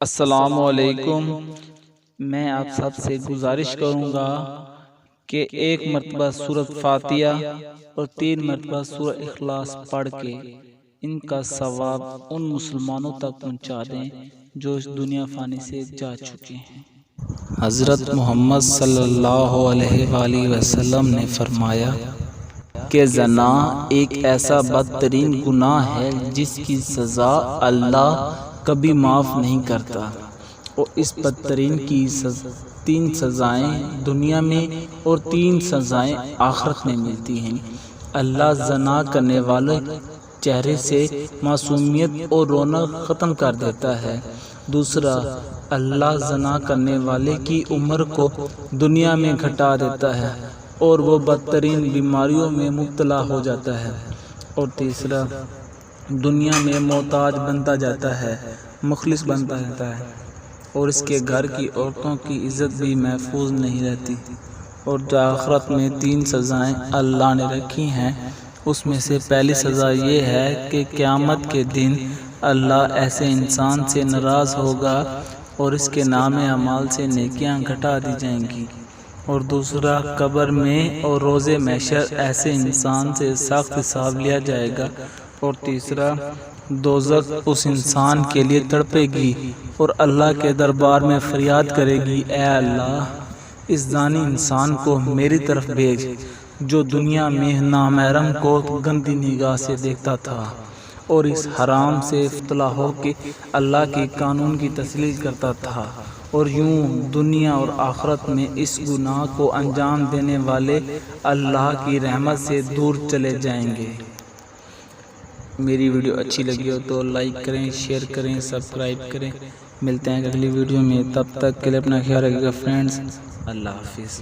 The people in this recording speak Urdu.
السلام علیکم۔ میں آپ سب سے گزارش کروں گا کہ ایک مرتبہ سورۃ فاتحہ اور 3 مرتبہ سورہ اخلاص پڑھ کے ان کا ثواب ان مسلمانوں تک پہنچا دیں جو اس دنیا فانی سے جا چکے ہیں۔ حضرت محمد صلی اللہ علیہ وآلہ وسلم نے فرمایا کہ زنا ایک ایسا بدترین گناہ ہے جس کی سزا اللہ کبھی معاف نہیں کرتا، اور اس بدترین کی 3 سزائیں دنیا میں اور 3 سزائیں آخرت میں ملتی ہیں۔ اللہ زنا کرنے والے چہرے سے معصومیت اور رونق ختم کر دیتا ہے۔ دوسرا، اللہ زنا کرنے والے کی عمر کو دنیا میں گھٹا دیتا ہے اور وہ بدترین بیماریوں میں مبتلا ہو جاتا ہے۔ اور تیسرا، دنیا میں محتاج بنتا جاتا ہے، مخلص بنتا جاتا ہے، اور اس کے گھر کی عورتوں کی عزت بھی محفوظ نہیں رہتی۔ اور جو آخرت میں 3 سزائیں اللہ نے رکھی ہیں، اس میں سے پہلی سزا یہ ہے کہ قیامت کے دن اللہ ایسے انسان سے ناراض ہوگا اور اس کے نام اعمال سے نیکیاں گھٹا دی جائیں گی۔ اور دوسرا، قبر میں اور روز محشر ایسے انسان سے سخت حساب لیا جائے گا۔ اور تیسرا، دوزخ اس انسان کے لیے تڑپے گی اور اللہ کے دربار میں فریاد کرے گی، اے اللہ، اس زانی انسان کو میری طرف بھیج جو دنیا میں نامحرم کو گندی نگاہ سے دیکھتا تھا اور اس حرام سے مبتلا ہو کے اللہ کے قانون کی تسلیل کرتا تھا، اور یوں دنیا اور آخرت میں اس گناہ کو انجام دینے والے اللہ کی رحمت سے دور چلے جائیں گے۔ میری ویڈیو اچھی لگی ہو تو لائک کریں، شیئر کریں، سبسکرائب کریں۔ ملتے ہیں اگلی ویڈیو میں، تب تک کے لیے اپنا خیال رکھیے گا فرینڈز۔ اللہ حافظ۔